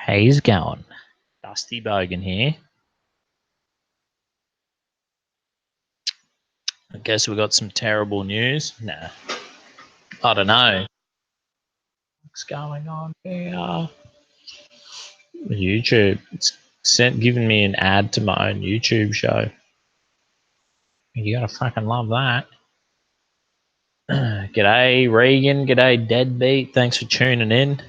How's it going? Dusty Bogan here. I guess we got some terrible news. Nah, I don't know. What's going on here? YouTube. It's giving me an ad to my own YouTube show. You gotta fucking love that. G'day, Regan. G'day, Deadbeat. Thanks for tuning in. Fucking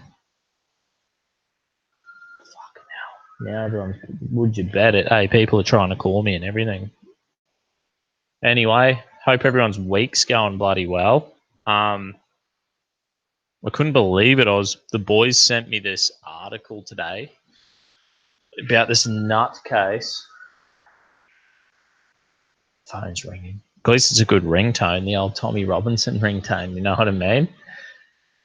hell. Now everyone's, would you bet it? Hey, people are trying to call me and everything. Anyway, hope everyone's week's going bloody well. I couldn't believe it. The boys sent me this article today about this nutcase. Phone's ringing. At least it's a good ringtone, the old Tommy Robinson ringtone, you know what I mean?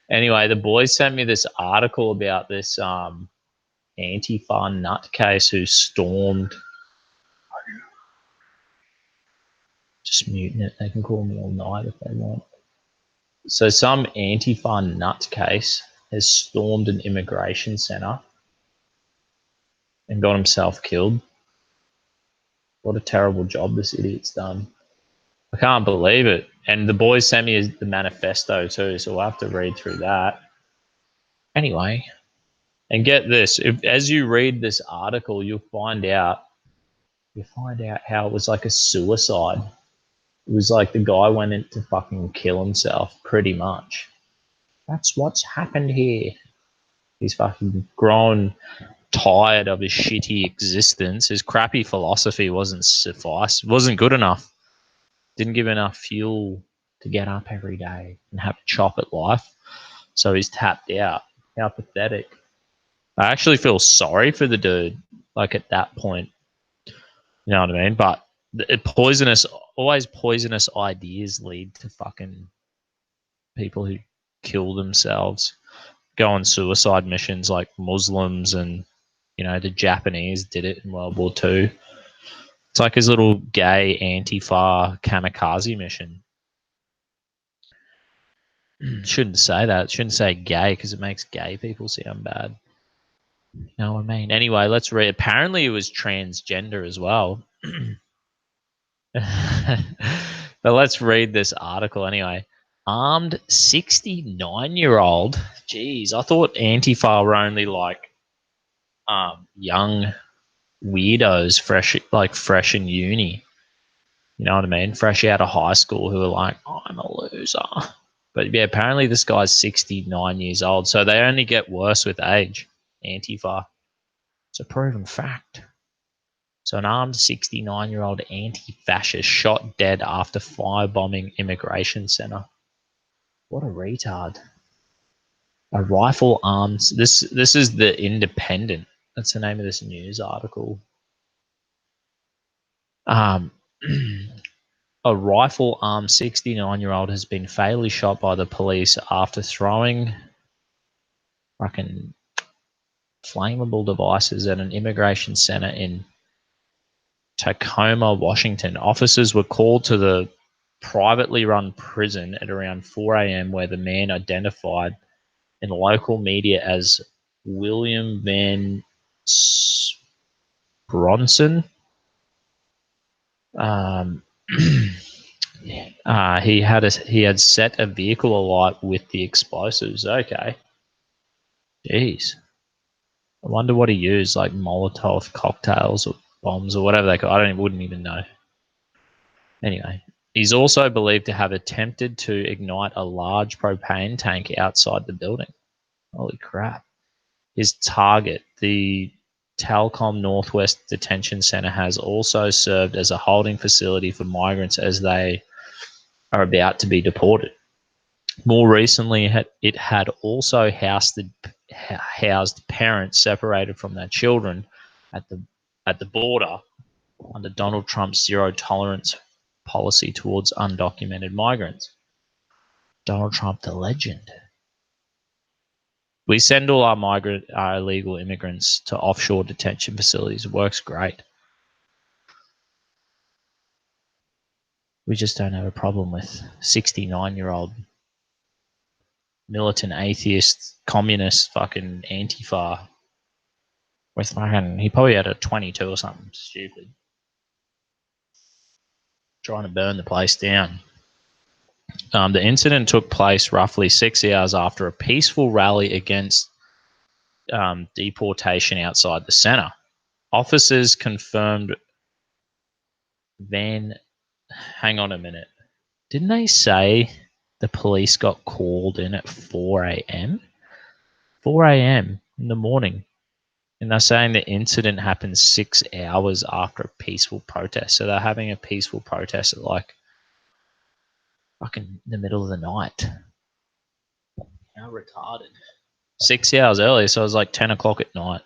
Anyway, the boys sent me this article about this Antifa nutcase who stormed. Just muting it. They can call me all night if they want. So some Antifa nutcase has stormed an immigration centre and got himself killed. What a terrible job this idiot's done. I can't believe it. And the boys sent me the manifesto too, so we'll have to read through that. Anyway, and get this, as you read this article, you'll find out how it was like a suicide. It was like the guy went in to fucking kill himself, pretty much. That's what's happened here. He's fucking grown tired of his shitty existence. His crappy philosophy wasn't good enough. Didn't give enough fuel to get up every day and have a chop at life. So he's tapped out. How pathetic. I actually feel sorry for the dude, like at that point. You know what I mean? But always poisonous ideas lead to fucking people who kill themselves, go on suicide missions like Muslims and, you know, the Japanese did it in World War II. It's like his little gay Antifa kamikaze mission. Shouldn't say that. Shouldn't say gay because it makes gay people sound bad. You know what I mean? Anyway, let's read. Apparently it was transgender as well. But let's read this article anyway. Armed 69-year-old. Jeez, I thought Antifa were only like young weirdos fresh in uni. You know what I mean? Fresh out of high school who are like, I'm a loser. But yeah, apparently this guy's 69 years old. So they only get worse with age, Antifa. It's a proven fact. So an armed 69-year-old anti-fascist shot dead after firebombing immigration centre. What a retard. A rifle arms. This is the Independent. That's the name of this news article. A rifle-armed 69-year-old has been fatally shot by the police after throwing fucking flammable devices at an immigration center in Tacoma, Washington. Officers were called to the privately run prison at around 4 a.m. where the man, identified in local media as William Van Bronson, he had set a vehicle alight with the explosives. Okay. Jeez. I wonder what he used, like Molotov cocktails or bombs or whatever they call. Wouldn't even know. Anyway, he's also believed to have attempted to ignite a large propane tank outside the building. Holy crap. His target, the Talcom Northwest Detention Center, has also served as a holding facility for migrants as they are about to be deported. More recently, it had also housed parents separated from their children at the border under Donald Trump's zero tolerance policy towards undocumented migrants. Donald Trump, the legend. We send all our illegal immigrants to offshore detention facilities. It works great. We just don't have a problem with 69-year-old militant atheist, communist, fucking Antifa with fucking, he probably had a 22 or something stupid, trying to burn the place down. The incident took place roughly 6 hours after a peaceful rally against deportation outside the center. Officers confirmed Van. Hang on a minute. Didn't they say the police got called in at 4 a.m.? 4 a.m. in the morning. And they're saying the incident happened 6 hours after a peaceful protest. So they're having a peaceful protest at like fucking the middle of the night. How retarded. 6 hours earlier, so it was like 10 o'clock at night.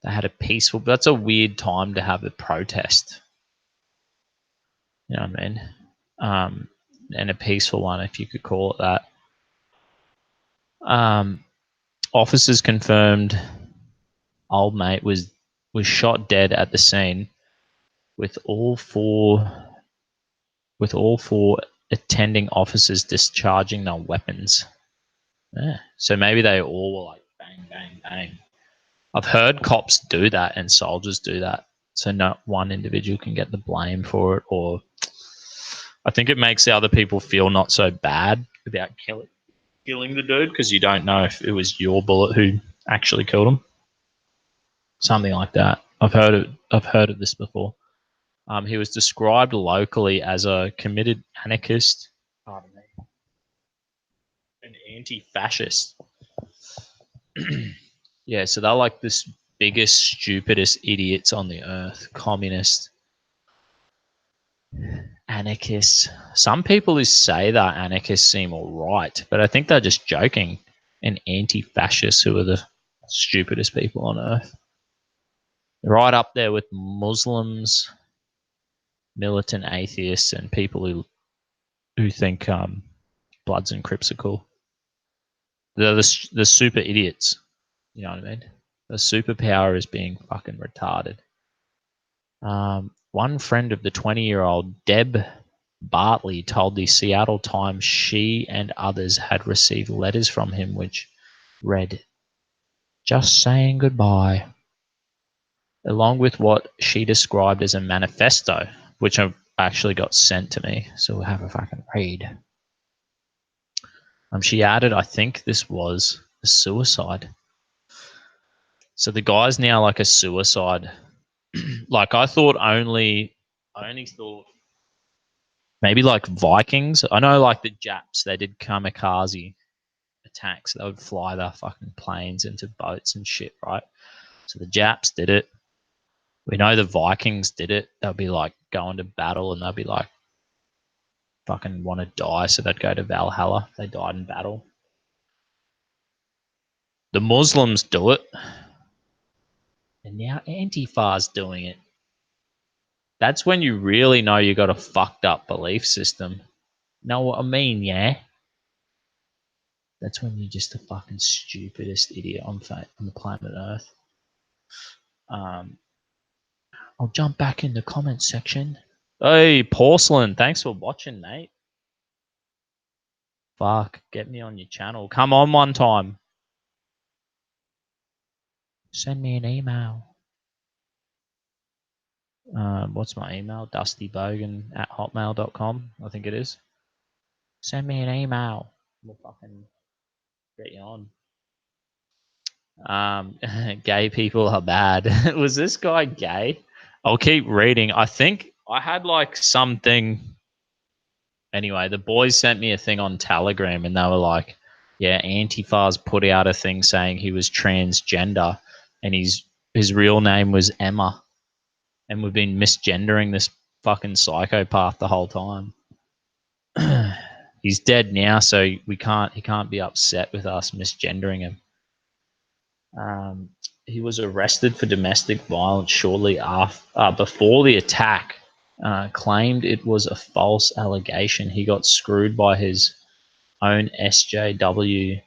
They had a peaceful, that's a weird time to have a protest. You know what I mean? And a peaceful one, if you could call it that. Officers confirmed old mate was shot dead at the scene, with all four attending officers discharging their weapons. Yeah. So maybe they all were like bang, bang, bang. I've heard cops do that and soldiers do that, so not one individual can get the blame for it. Or I think it makes the other people feel not so bad about killing the dude, because you don't know if it was your bullet who actually killed him. Something like that. I've heard of this before. He was described locally as a committed anarchist, pardon me, an anti-fascist. Yeah, so they're like this biggest, stupidest idiots on the earth. Communist, anarchists. Some people who say that anarchists seem all right, but I think they're just joking. And anti-fascists, who are the stupidest people on earth. Right up there with Muslims, militant atheists, and people who think Bloods and Crips are cool. They're the super idiots. You know what I mean? The superpower is being fucking retarded. One friend of the 20-year-old, Deb Bartley, told the Seattle Times she and others had received letters from him which read, "Just saying goodbye," along with what she described as a manifesto, which I've actually got sent to me. So we'll have a fucking read. She added, I think this was a suicide. So the guy's now like a suicide. Like I only thought maybe like Vikings. I know like the Japs, they did kamikaze attacks. They would fly their fucking planes into boats and shit, right? So the Japs did it. We know the Vikings did it. They'll be like going to battle and they'll be like fucking want to die, so they'd go to Valhalla. They died in battle. The Muslims do it. And now Antifa's doing it. That's when you really know you got a fucked up belief system. Know what I mean, yeah? That's when you're just the fucking stupidest idiot on the planet Earth. I'll jump back in the comments section. Hey, Porcelain, thanks for watching, mate. Fuck, get me on your channel. Come on one time. Send me an email. What's my email? dustybogan@hotmail.com, I think it is. Send me an email. We'll fucking get you on. Gay people are bad. Was this guy gay? I'll keep reading. I think I had like something. Anyway, the boys sent me a thing on Telegram and they were like, yeah, Antifa's put out a thing saying he was transgender and his real name was Emma. And we've been misgendering this fucking psychopath the whole time. He's dead now, so he can't be upset with us misgendering him. He was arrested for domestic violence shortly before the attack. Claimed it was a false allegation. He got screwed by his own SJW,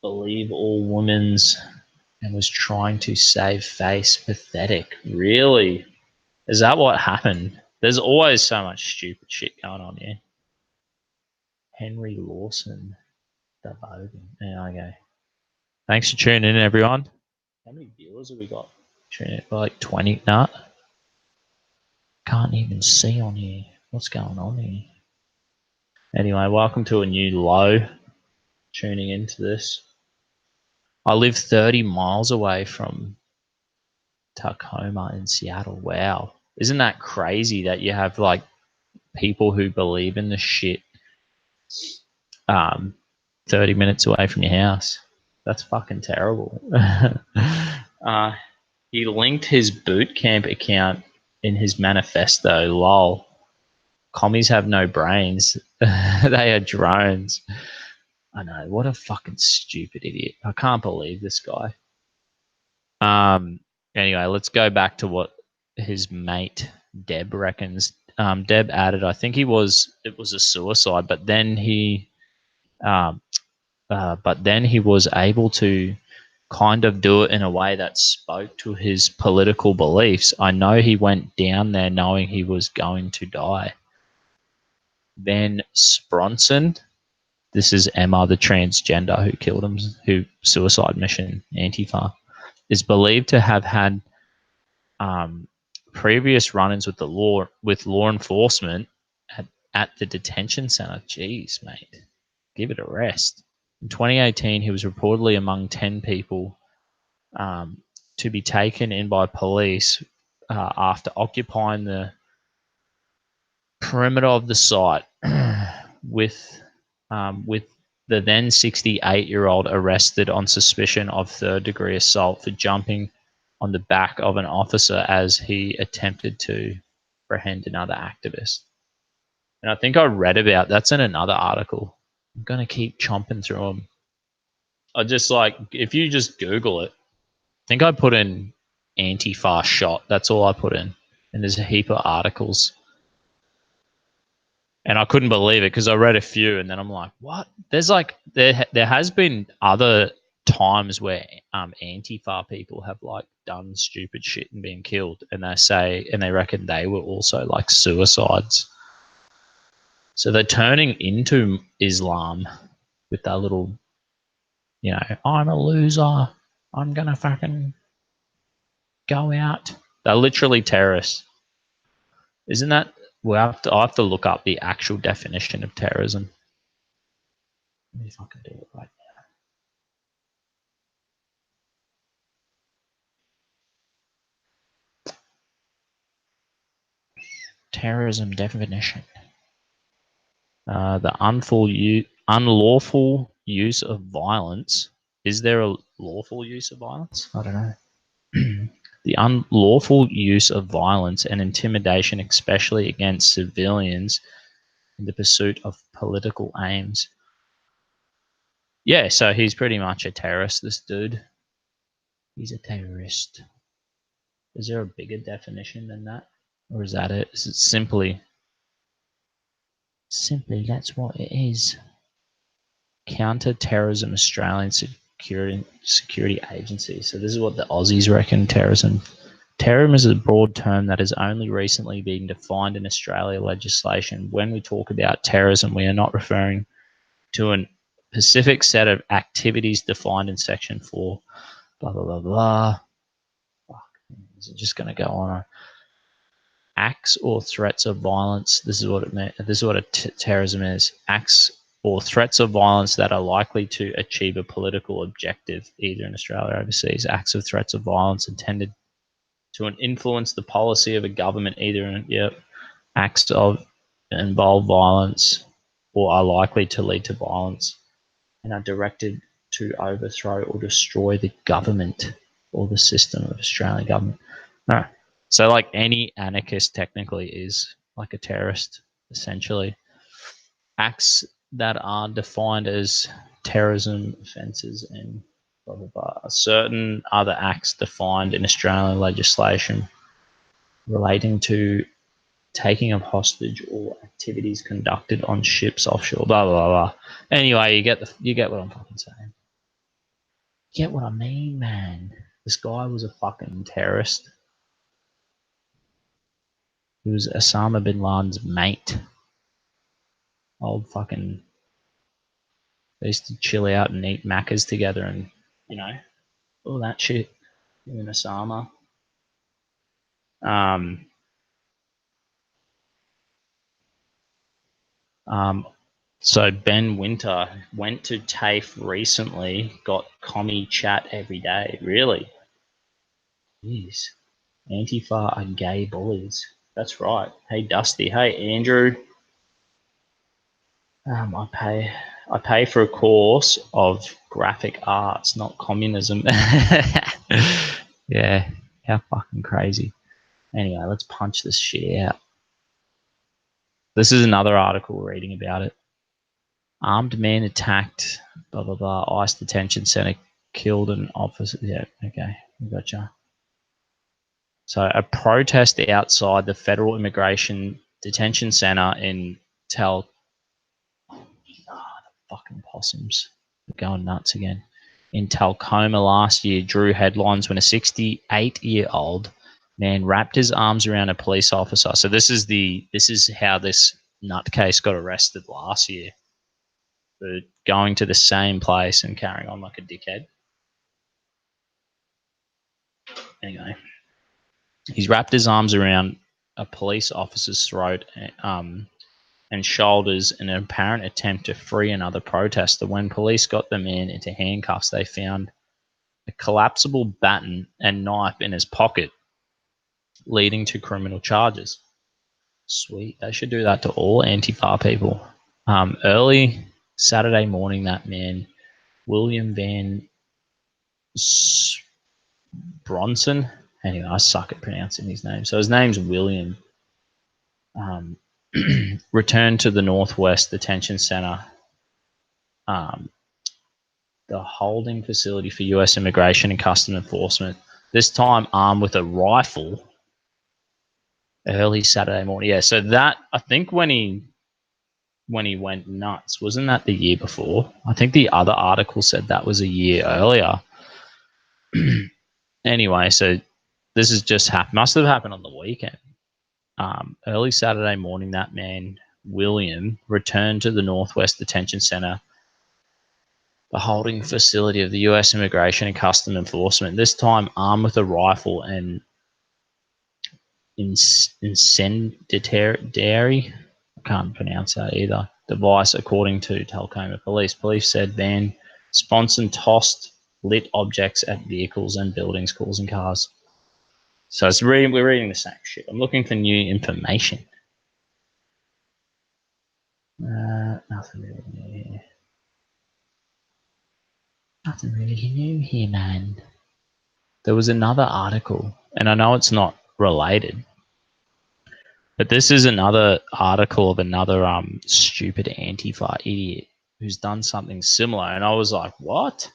believe all women's, and was trying to save face. Pathetic. Really? Is that what happened? There's always so much stupid shit going on here. Henry Lawson, the Bogan. Yeah, okay. Thanks for tuning in, everyone. How many viewers have we got? Tuning in like 20. Nah, can't even see on here. What's going on here? Anyway, welcome to a new low. Tuning into this. I live 30 miles away from Tacoma in Seattle. Wow. Isn't that crazy that you have like people who believe in this shit 30 minutes away from your house? That's fucking terrible. He linked his boot camp account in his manifesto. Lol. Commies have no brains. They are drones. I know. What a fucking stupid idiot. I can't believe this guy. Anyway, let's go back to what his mate Deb reckons. Deb added, I think it was a suicide, but then he was able to kind of do it in a way that spoke to his political beliefs. I know he went down there knowing he was going to die. Then Spronson, this is Emma, the transgender who killed him, who suicide mission, Antifa, is believed to have had previous run-ins with law enforcement at the detention center. Jeez, mate, give it a rest. In 2018, he was reportedly among 10 people to be taken in by police after occupying the perimeter of the site with the then 68-year-old arrested on suspicion of third-degree assault for jumping on the back of an officer as he attempted to apprehend another activist. And I think I read about that's in another article. I'm going to keep chomping through them. I just like, if you just Google it, I think I put in Antifa shot. That's all I put in. And there's a heap of articles. And I couldn't believe it because I read a few and then I'm like, what? There's like, there has been other times where Antifa people have like done stupid shit and been killed. And they reckon they were also like suicides. So they're turning into Islam with that little, I'm a loser. I'm going to fucking go out. They're literally terrorists. Isn't that? I have to look up the actual definition of terrorism. Let me fucking do it right now. Terrorism definition. The unlawful use of violence. Is there a lawful use of violence? I don't know. The unlawful use of violence and intimidation, especially against civilians, in the pursuit of political aims. Yeah, so he's pretty much a terrorist, this dude. He's a terrorist. Is there a bigger definition than that? Or is that it? Is it simply that's what it is? Counter-Terrorism Australian Security Agency. So this is what the Aussies reckon terrorism. Terrorism is a broad term that has only recently been defined in Australia legislation. When we talk about terrorism, we are not referring to a specific set of activities defined in Section 4. Blah, blah, blah, blah. Fuck. Is it just going to go on? Acts or threats of violence. This is what it meant. This is what terrorism is. Acts or threats of violence that are likely to achieve a political objective, either in Australia or overseas. Acts of threats of violence intended to influence the policy of a government, either in acts of involve violence or are likely to lead to violence and are directed to overthrow or destroy the government or the system of Australian government. No. So like any anarchist technically is like a terrorist, essentially. Acts that are defined as terrorism offences and blah, blah, blah. Certain other acts defined in Australian legislation relating to taking of hostage or activities conducted on ships offshore, blah, blah, blah. Anyway, you get what I'm fucking saying. Get what I mean, man. This guy was a fucking terrorist. He was Osama bin Laden's mate. Old fucking. They used to chill out and eat Maccas together and you know, all that shit in Osama. Um, so Ben Winter went to TAFE recently, got commie chat every day. Really? Jeez. Antifa are gay bullies. That's right. Hey Dusty. Hey Andrew. I pay for a course of graphic arts, not communism. Yeah, how fucking crazy. Anyway, let's punch this shit out. This is another article reading about it. Armed man attacked, blah, blah, blah, ICE detention center, killed an officer. Yeah, okay, we gotcha. So a protest outside the federal immigration detention center in Tel... Oh, the fucking possums. They're going nuts again. In Tacoma last year drew headlines when a 68-year-old man wrapped his arms around a police officer. So this is how this nutcase got arrested last year, for going to the same place and carrying on like a dickhead. Anyway, he's wrapped his arms around a police officer's throat and shoulders in an apparent attempt to free another protester. When police got the man into handcuffs, they found a collapsible baton and knife in his pocket, leading to criminal charges. Sweet. They should do that to all Antifa people. Early Saturday morning, that man, William Van Bronson. Anyway, I suck at pronouncing his name. So his name's William. Returned to the Northwest Detention Center, the holding facility for U.S. Immigration and Customs Enforcement, this time armed with a rifle, early Saturday morning. Yeah, so that, I think when he went nuts, wasn't that the year before? I think the other article said that was a year earlier. Anyway, so this has just happened. Must have happened on the weekend. Early Saturday morning, that man, William, returned to the Northwest Detention Center, the holding facility of the U.S. Immigration and Customs Enforcement, this time armed with a rifle and incendiary, I can't pronounce that either, device, according to Tacoma police. Police said Van Sponson tossed lit objects at vehicles and buildings, causing cars. So we're reading the same shit. I'm looking for new information. Nothing really new here. Nothing really new here, man. There was another article, and I know it's not related, but this is another article of another stupid Antifa idiot who's done something similar, and I was like, what?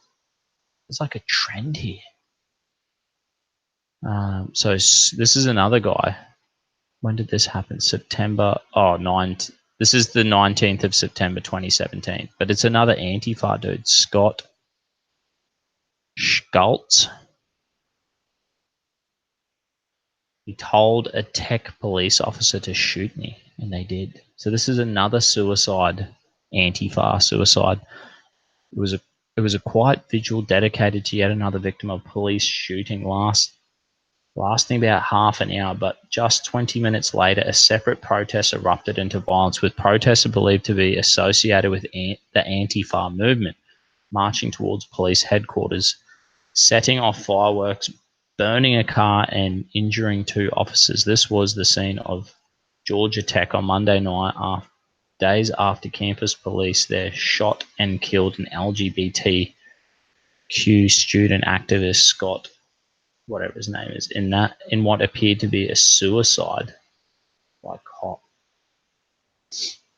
There's like a trend here. So this is another guy. When did this happen? September. Oh, 9th. This is the 19th of September 2017. But it's another Antifa dude, Scott Schultz. He told a tech police officer to shoot me, and they did. So this is another suicide, Antifa suicide. It was a quiet vigil dedicated to yet another victim of police shooting, lasting about half an hour, but just 20 minutes later, a separate protest erupted into violence, with protesters believed to be associated with the Antifa movement, marching towards police headquarters, setting off fireworks, burning a car, and injuring 2 officers. This was the scene of Georgia Tech on Monday night, days after campus police there shot and killed an LGBTQ student activist, Scott, whatever his name is, in what appeared to be a suicide by cop.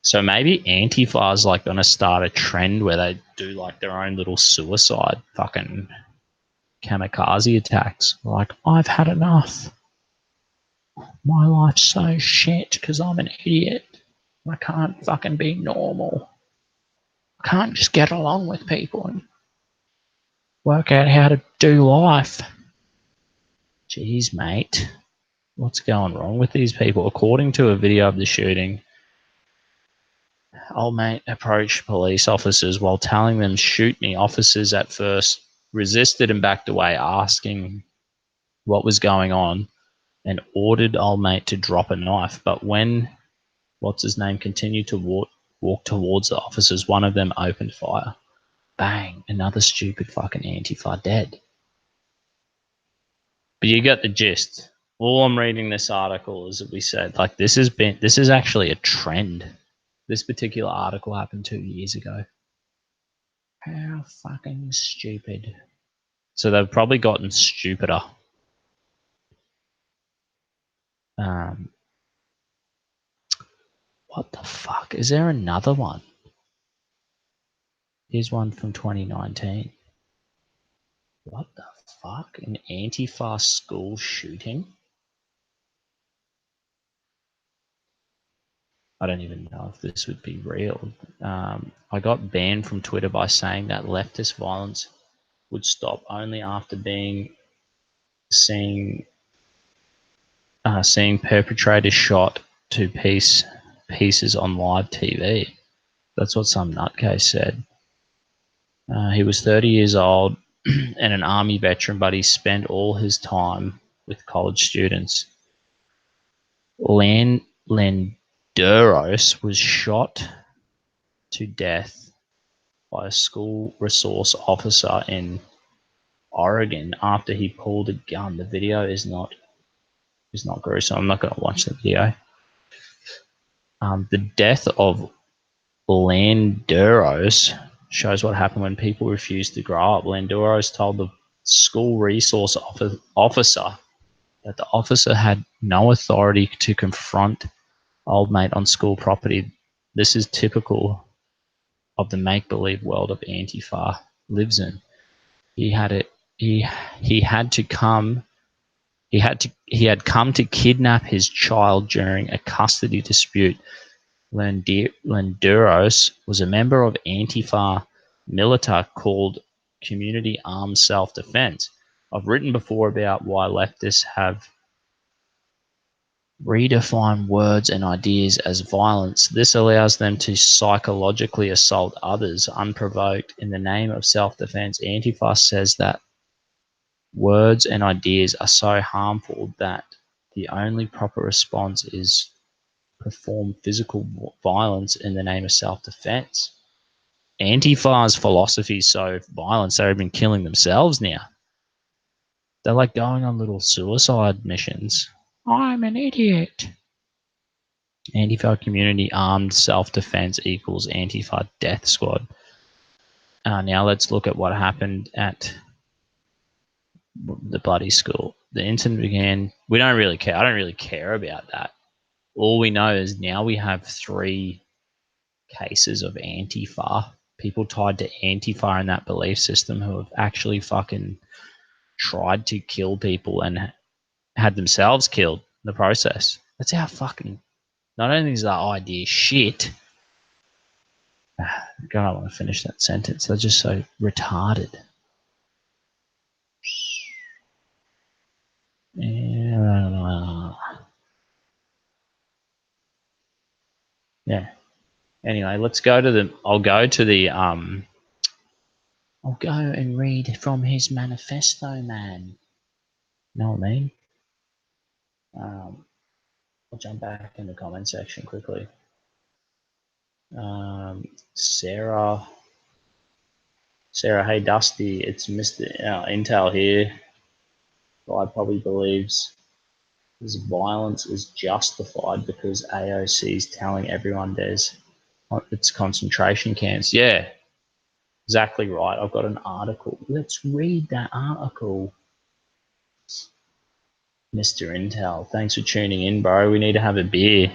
So maybe Antifa is like going to start a trend where they do like their own little suicide fucking kamikaze attacks. Like, I've had enough. My life's so shit because I'm an idiot. I can't fucking be normal. I can't just get along with people and work out how to do life. Jeez, mate. What's going wrong with these people? According to a video of the shooting, old mate approached police officers while telling them, shoot me. Officers at first resisted and backed away, asking what was going on, and ordered old mate to drop a knife. But when what's his name continued to walk towards the officers, one of them opened fire. Bang! Another stupid fucking Antifa dead. But you get the gist. All I'm reading this article is that we said, like, this is actually a trend. This particular article happened 2 years ago. How fucking stupid. So they've probably gotten stupider. What the fuck? Is there another one? Here's one from 2019. What the fuck? An Antifa school shooting? I don't even know if this would be real. I got banned from Twitter by saying that leftist violence would stop only after seeing perpetrators shot to pieces on live TV. That's what some nutcase said. He was 30 years old and an army veteran, but he spent all his time with college students. Landeros was shot to death by a school resource officer in Oregon after he pulled a gun. The video is not gruesome. I'm not going to watch the video. The death of Landeros shows what happened when people refuse to grow up. Landeros told the school resource officer that the officer had no authority to confront old mate on school property. This is typical of the make-believe world of Antifa lives in. He had come to kidnap his child during a custody dispute. Landeros was a member of Antifa Milita called Community Armed Self-Defense. I've written before about why leftists have redefined words and ideas as violence. This allows them to psychologically assault others unprovoked in the name of self-defense. Antifa says that words and ideas are so harmful that the only proper response is perform physical violence in the name of self-defense. Antifa's philosophy is so violent, they've been killing themselves now. They're like going on little suicide missions. I'm an idiot. Antifa community armed self-defense equals Antifa death squad. Now let's look at what happened at the bloody school. The incident began. We don't really care. I don't really care about that. All we know is now we have 3 cases of Antifa, people tied to Antifa and that belief system who have actually fucking tried to kill people and had themselves killed in the process. That's how fucking, not only is that idea shit, God, I want to finish that sentence. They're just so retarded. Yeah. Anyway, let's go to the. I'll go and read from his manifesto, man. Know what I mean? I'll jump back in the comment section quickly. Sarah, hey Dusty, it's Mr. Intel here. Guy probably believes this violence is justified because AOC is telling everyone there's it's concentration camps. Yeah, exactly right. I've got an article. Let's read that article. Mr. Intel, thanks for tuning in, bro. We need to have a beer.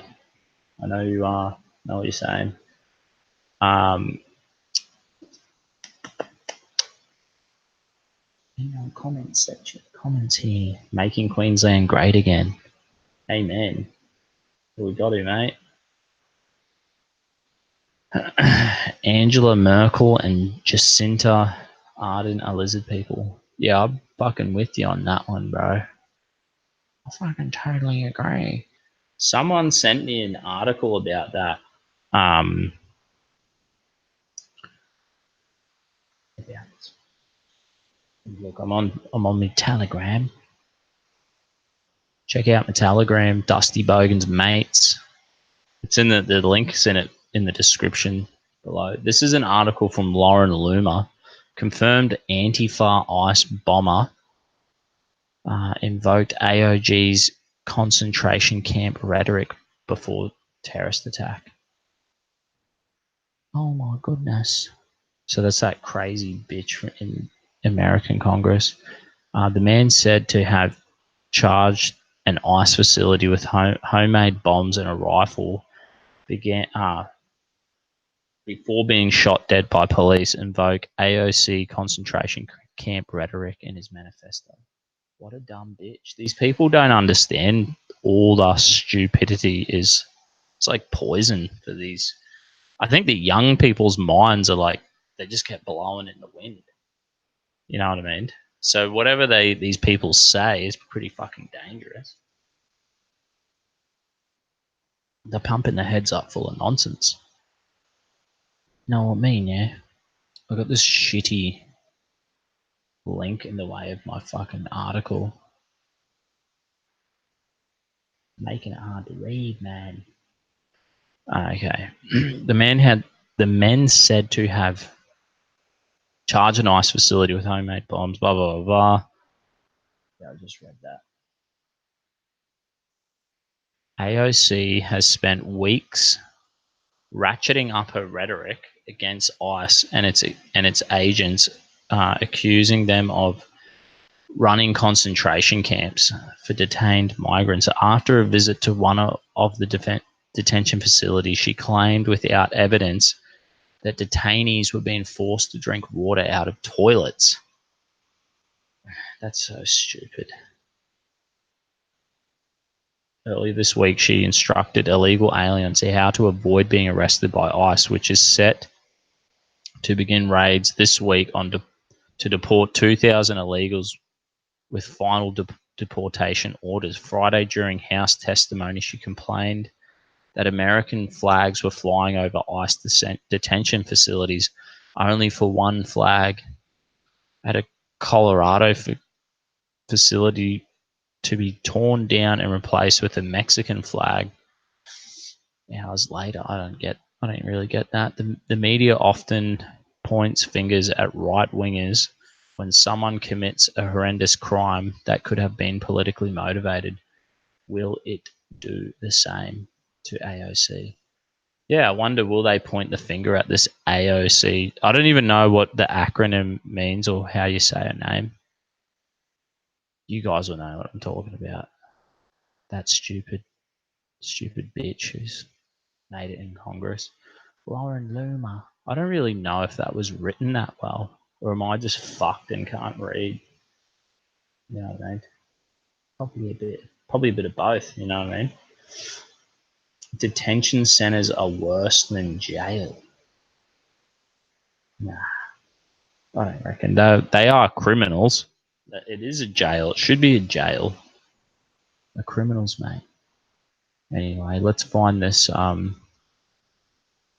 I know you are. Know what you're saying. Comments section. Comments here. Making Queensland great again. Amen. We got it, mate. Angela Merkel and Jacinta Ardern are lizard people. Yeah, I'm fucking with you on that one, bro. I fucking totally agree. Someone sent me an article about that. Look, I'm on my Telegram. Check out my Telegram, Dusty Bogan's mates. It's in the link's in it in the description below. This is an article from Lauren Loomer. Confirmed Antifa ICE bomber invoked AOG's concentration camp rhetoric before terrorist attack. Oh my goodness. So that's that crazy bitch in American Congress. The man said to have charged an ICE facility with homemade bombs and a rifle before being shot dead by police, invoke AOC concentration camp rhetoric in his manifesto. What a dumb bitch. These people don't understand all the stupidity is. It's like poison for these. I think the young people's minds are like, they just get blowing in the wind. You know what I mean? So whatever these people say is pretty fucking dangerous. They're pumping their heads up full of nonsense. Know what I mean, yeah? I got this shitty link in the way of my fucking article. Making it hard to read, man. Okay. the men said to have charged an ICE facility with homemade bombs, blah, blah, blah, blah. Yeah, I just read that. AOC has spent weeks ratcheting up her rhetoric against ICE and its agents, accusing them of running concentration camps for detained migrants. After a visit to one of the detention facilities, she claimed without evidence that detainees were being forced to drink water out of toilets. That's so stupid. Earlier this week, she instructed illegal aliens how to avoid being arrested by ICE, which is set to begin raids this week to deport 2,000 illegals with final deportation orders. Friday, during House testimony, she complained that American flags were flying over ICE detention facilities, only for one flag at a Colorado facility to be torn down and replaced with a Mexican flag hours later. I don't really get that. The media often points fingers at right wingers when someone commits a horrendous crime that could have been politically motivated. Will it do the same to AOC? Yeah, I wonder, will they point the finger at this AOC? I don't even know what the acronym means or how you say her name. You guys will know what I'm talking about. That stupid bitch who's made it in Congress. Lauren Loomer. I don't really know if that was written that well, or am I just fucked and can't read? You know what I mean? Probably a bit of both. You know what I mean? Detention centers are worse than jail. Nah, I don't reckon. They are criminals. It is a jail. It should be a jail. The criminals, mate. Anyway, let's find this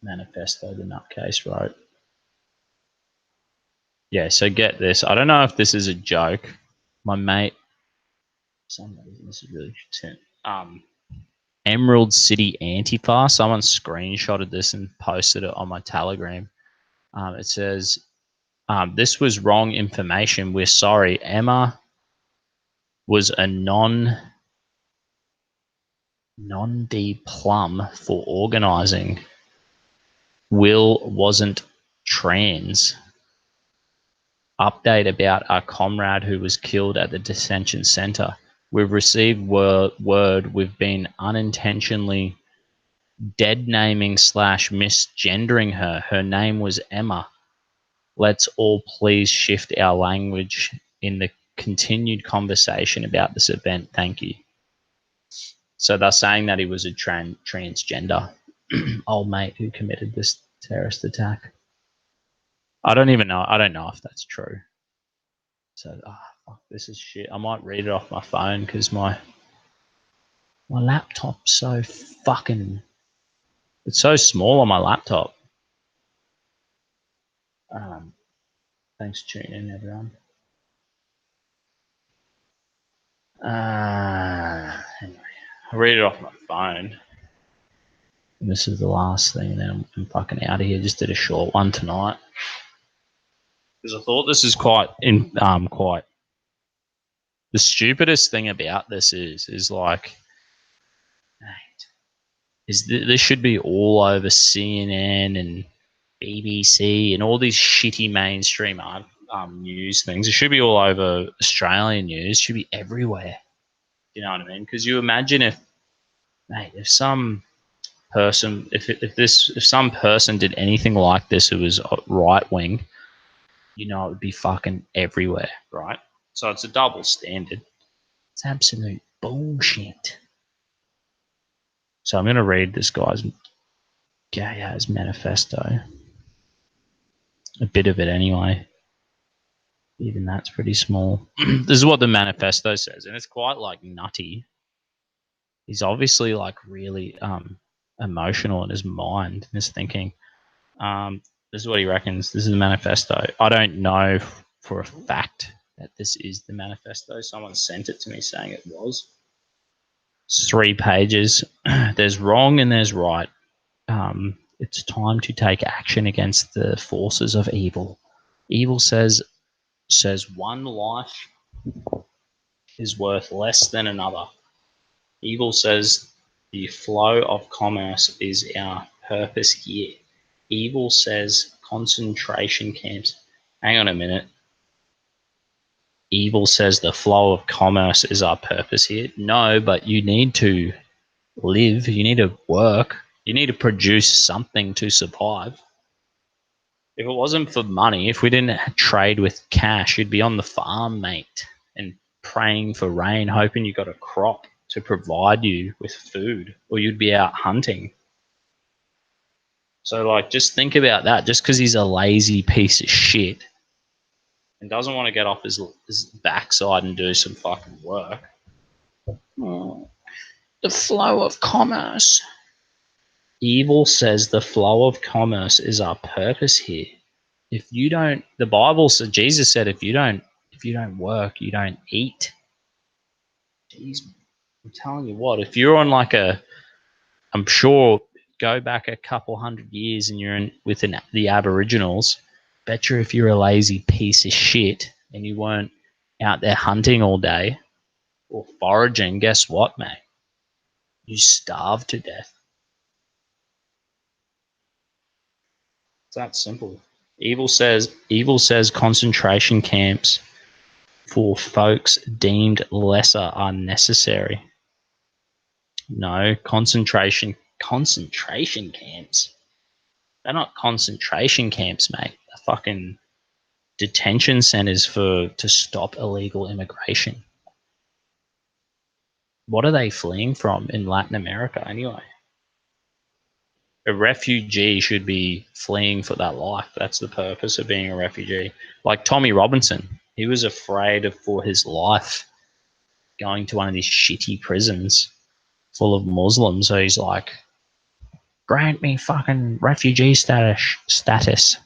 manifesto the nutcase wrote. Yeah, so get this. I don't know if this is a joke. My mate, for some reason, this is really Emerald City Antifa. Someone screenshotted this and posted it on my Telegram. It says, this was wrong information. We're sorry. Emma was a non-D plum for organizing. Will wasn't trans. Update about our comrade who was killed at the detention center. We've received word we've been unintentionally dead naming / misgendering her. Her name was Emma. Let's all please shift our language in the continued conversation about this event. Thank you. So they're saying that he was a transgender old mate who committed this terrorist attack. I don't even know. I don't know if that's true. So, fuck, this is shit. I might read it off my phone because my laptop's so fucking. It's so small on my laptop. Thanks for tuning in, everyone. Anyway, I read it off my phone. And this is the last thing, and then I'm fucking out of here. Just did a short one tonight because I thought this is quite the stupidest thing about this is like, this should be all over CNN and BBC and all these shitty mainstream news things. It should be all over Australian news. It should be everywhere. You know what I mean? Because you imagine if, mate, if some person, if some person did anything like this who was right wing, you know, it would be fucking everywhere, right? So it's a double standard. It's absolute bullshit. So I'm going to read this guy's manifesto. A bit of it anyway. Even that's pretty small. This is what the manifesto says, and it's quite like nutty. He's obviously like really emotional in his mind and his thinking. This is what he reckons. This is the manifesto. I don't know for a fact that this is the manifesto. Someone sent it to me saying it was. It's 3 pages. There's wrong and there's right. It's time to take action against the forces of evil. Evil says one life is worth less than another. Evil says the flow of commerce is our purpose here. Evil says concentration camps. Hang on a minute. Evil says the flow of commerce is our purpose here. No, but you need to live. You need to work. You need to produce something to survive. If it wasn't for money, if we didn't trade with cash, you'd be on the farm, mate, and praying for rain, hoping you got a crop to provide you with food, or you'd be out hunting. So, like, just think about that. Just because he's a lazy piece of shit and doesn't want to get off his backside and do some fucking work. Oh, the flow of commerce. Evil says the flow of commerce is our purpose here. If you don't, the Bible said, Jesus said, if you don't work, you don't eat. Jeez, I'm telling you what, if you're on like I'm sure, go back a couple 100 years and you're in within the Aboriginals, bet you if you're a lazy piece of shit and you weren't out there hunting all day or foraging, guess what, mate? You starve to death. It's that simple. Evil says concentration camps for folks deemed lesser are necessary. No, concentration camps. They're not concentration camps, mate. They're fucking detention centers to stop illegal immigration. What are they fleeing from in Latin America anyway? A refugee should be fleeing for that life. That's the purpose of being a refugee. Like Tommy Robinson, he was afraid for his life going to one of these shitty prisons full of Muslims. So he's like, grant me fucking refugee status.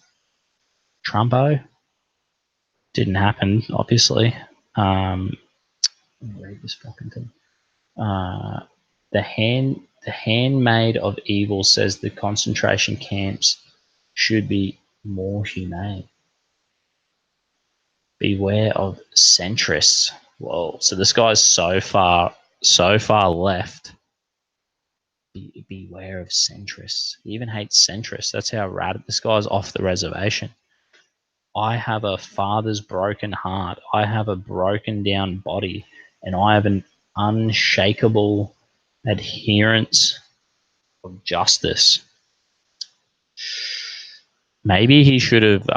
Trumpo. Didn't happen, obviously. Read this fucking thing. The handmaid of evil says the concentration camps should be more humane. Beware of centrists. Whoa! So this guy's so far left. Beware of centrists. He even hates centrists. That's how rad this guy's off the reservation. I have a father's broken heart. I have a broken down body, and I have an unshakable adherence of justice. Maybe he should have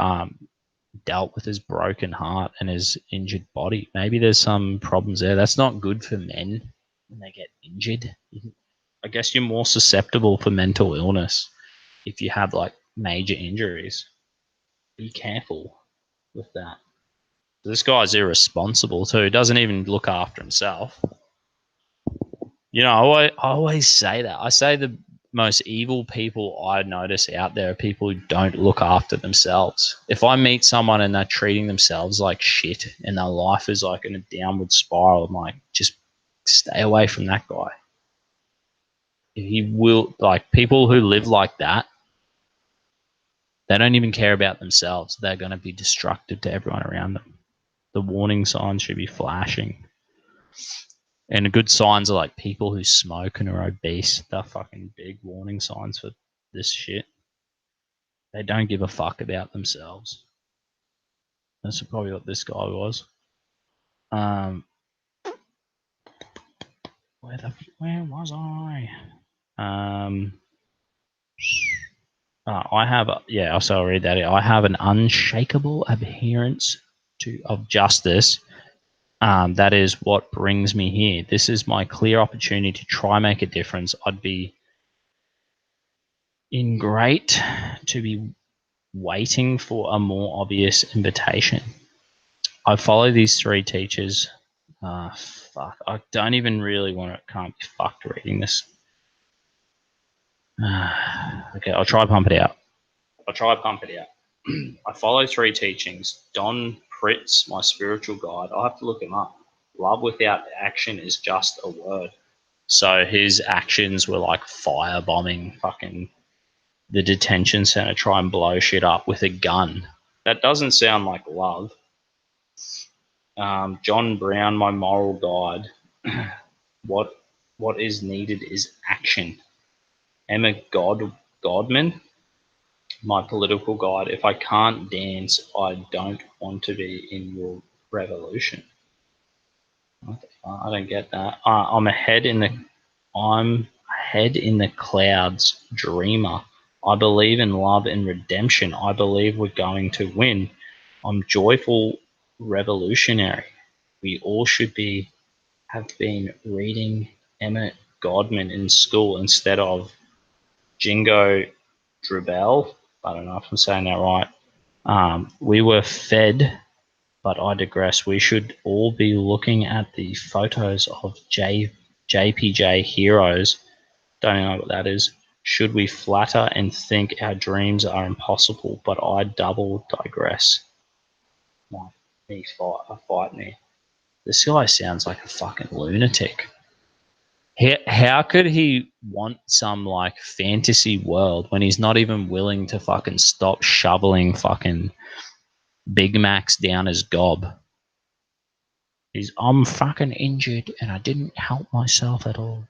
dealt with his broken heart and his injured body. Maybe there's some problems there. That's not good for men when they get injured. I guess you're more susceptible for mental illness if you have like major injuries. Be careful with that. This guy's irresponsible too. Doesn't even look after himself. You know, I always say that. I say the most evil people I notice out there are people who don't look after themselves. If I meet someone and they're treating themselves like shit and their life is like in a downward spiral, I'm like, just stay away from that guy. He will, like, people who live like that, they don't even care about themselves. They're going to be destructive to everyone around them. The warning signs should be flashing. And the good signs are like people who smoke and are obese. They're fucking big warning signs for this shit. They don't give a fuck about themselves. That's probably what this guy was. Where was I? I have I'll read that. I have an unshakable adherence of justice. That is what brings me here. This is my clear opportunity to try make a difference. I'd be great to be waiting for a more obvious invitation. I follow these three teachers. Fuck. I don't even really want to. Can't be fucked reading this. Okay, I'll try pump it out. I follow three teachings. Don Pritz, my spiritual guide. I'll have to look him up. Love without action is just a word. So his actions were like firebombing fucking the detention center, try and blow shit up with a gun. That doesn't sound like love. John Brown, my moral guide. What is needed is action. Emma Godman, my political guide. If I can't dance, I don't want to be in your revolution. I don't get that. I'm ahead in the clouds, dreamer. I believe in love and redemption. I believe we're going to win. I'm joyful revolutionary. We all should have been reading Emmett Godman in school instead of Jingo Drabel. I don't know if I'm saying that right. We were fed, but I digress. We should all be looking at the photos of JPJ heroes. Don't know what that is. Should we flatter and think our dreams are impossible? But I double digress. Fight me. This guy sounds like a fucking lunatic. How could he want some like fantasy world when he's not even willing to fucking stop shoveling fucking Big Macs down his gob? I'm fucking injured and I didn't help myself at all.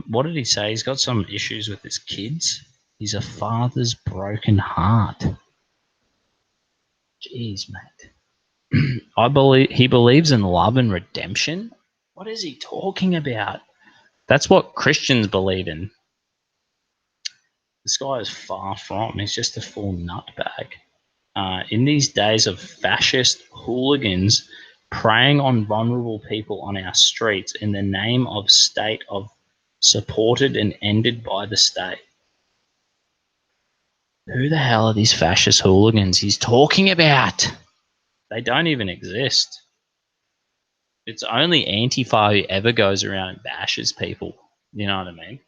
What did he say? He's got some issues with his kids. He's a father's broken heart. Jeez, mate. I believe he believes in love and redemption. What is he talking about? That's what Christians believe in. This guy is far from. He's just a full nutbag. In these days of fascist hooligans preying on vulnerable people on our streets in the name of state of supported and ended by the state. Who the hell are these fascist hooligans he's talking about? They don't even exist. It's only Antifa who ever goes around and bashes people. You know what I mean?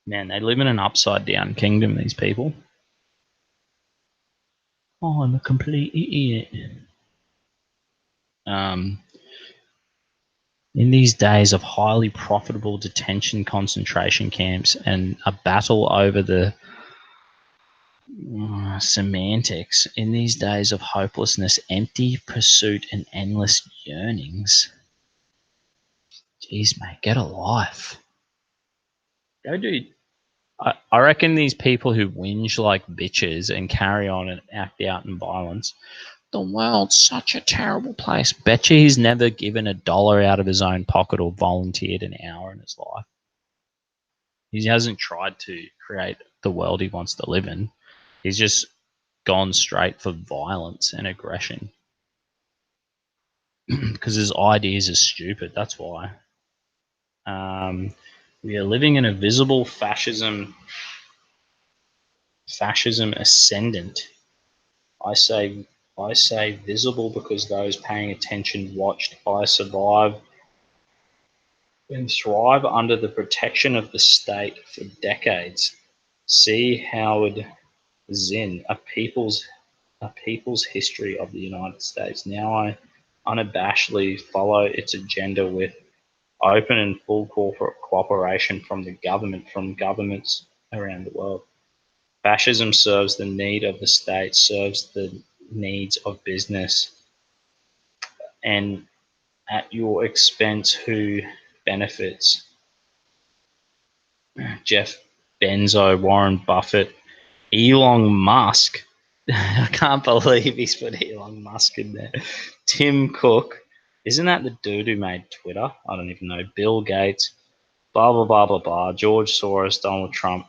Man, they live in an upside down kingdom, these people. Oh, I'm a complete idiot. In these days of highly profitable detention concentration camps and a battle over the semantics, in these days of hopelessness, empty pursuit, and endless yearnings. Jeez, mate, get a life. Go do. I reckon these people who whinge like bitches and carry on and act out in violence, the world's such a terrible place. Betcha he's never given $1 out of his own pocket or volunteered an hour in his life. He hasn't tried to create the world he wants to live in. He's just gone straight for violence and aggression because his ideas are stupid. That's why. We are living in a visible fascism ascendant. I say visible because those paying attention watched. I survive and thrive under the protection of the state for decades. See Howard Zinn, a people's history of the United States. Now I unabashedly follow its agenda with open and full cooperation from governments around the world. Fascism serves the need of the state, serves the needs of business, and at your expense, who benefits? Jeff Bezos, Warren Buffett, Elon Musk. I can't believe he's put Elon Musk in there. Tim Cook. Isn't that the dude who made Twitter? I don't even know. Bill Gates. Blah, blah, blah, blah, blah. George Soros, Donald Trump.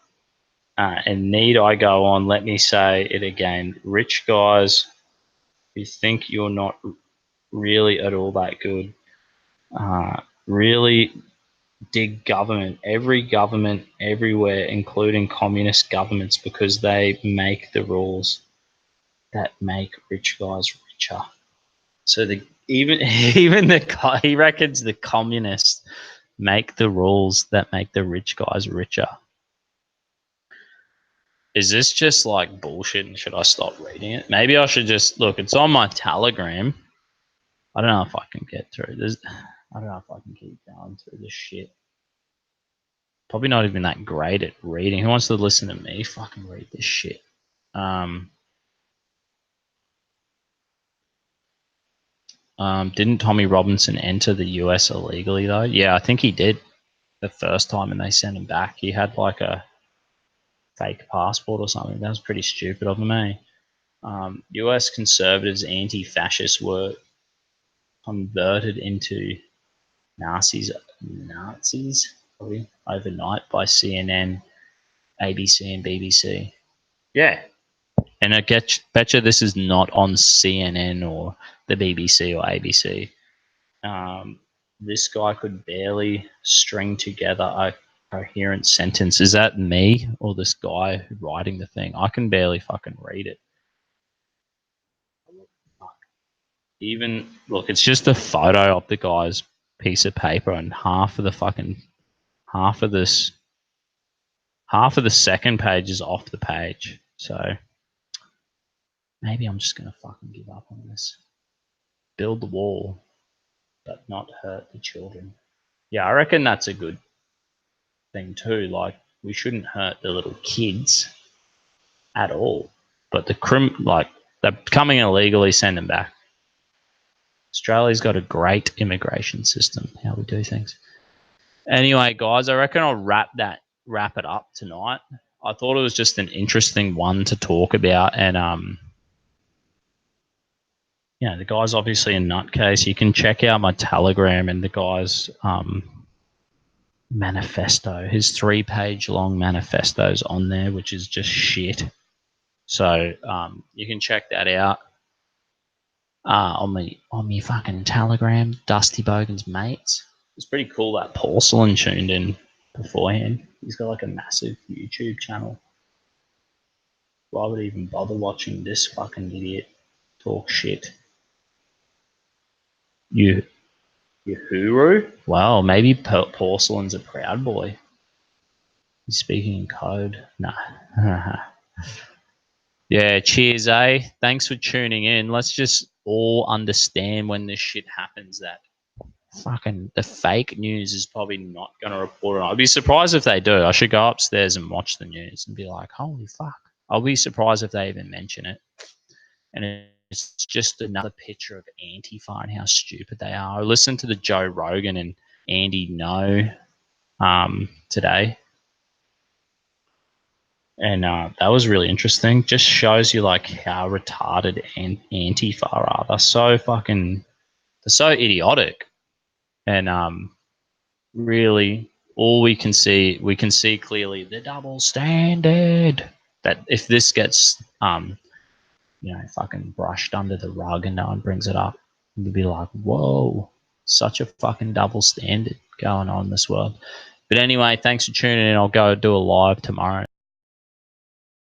And need I go on? Let me say it again. Rich guys who think you're not really at all that good really dig government everywhere, including communist governments, because they make the rules that make rich guys richer. So he reckons the communists make the rules that make the rich guys richer. Is this just like bullshit and should I stop reading it? Maybe I should just look. It's on my Telegram. I don't know if I can get through this. I don't know if I can keep going through this shit. Probably not even that great at reading. Who wants to listen to me fucking read this shit? Didn't Tommy Robinson enter the US illegally though? Yeah, I think he did the first time and they sent him back. He had like a fake passport or something. That was pretty stupid of him, eh? US conservatives, anti-fascists were converted into Nazis probably overnight by CNN, ABC, and BBC. Yeah. And I betcha this is not on CNN or the BBC or ABC. This guy could barely string together a coherent sentence. Is that me or this guy writing the thing? I can barely fucking read it. Even look, it's just a photo of the guy's piece of paper, and half of the second page is off the page. So maybe I'm just gonna fucking give up on this. Build the wall, but not hurt the children. Yeah, I reckon that's a good thing too. Like, we shouldn't hurt the little kids at all. But they're coming illegally, send them back. Australia's got a great immigration system, how we do things. Anyway, guys, I reckon I'll wrap it up tonight. I thought it was just an interesting one to talk about, and the guy's obviously a nutcase. You can check out my Telegram and the guy's manifesto. His 3-page long manifesto's on there, which is just shit. So you can check that out on my fucking Telegram, Dusty Bogan's mates. It's pretty cool that Porcelain tuned in beforehand. He's got like a massive YouTube channel. Why would I even bother watching this fucking idiot talk shit? Uhuru? Well, maybe Porcelain's a proud boy. He's speaking in code. Nah. Yeah, cheers, eh? Thanks for tuning in. Let's just all understand when this shit happens that fucking the fake news is probably not going to report it. I'd be surprised if they do. I should go upstairs and watch the news and be like, holy fuck. I'll be surprised if they even mention it. And it's just another picture of Antifa and how stupid they are. I listened to the Joe Rogan and Andy No today. And that was really interesting. Just shows you like how retarded Antifa are. They're so idiotic. And really, all we can see clearly the double standard. That if this gets fucking brushed under the rug and no one brings it up, you'd be like, whoa, such a fucking double standard going on in this world. But anyway, thanks for tuning in. I'll go do a live tomorrow.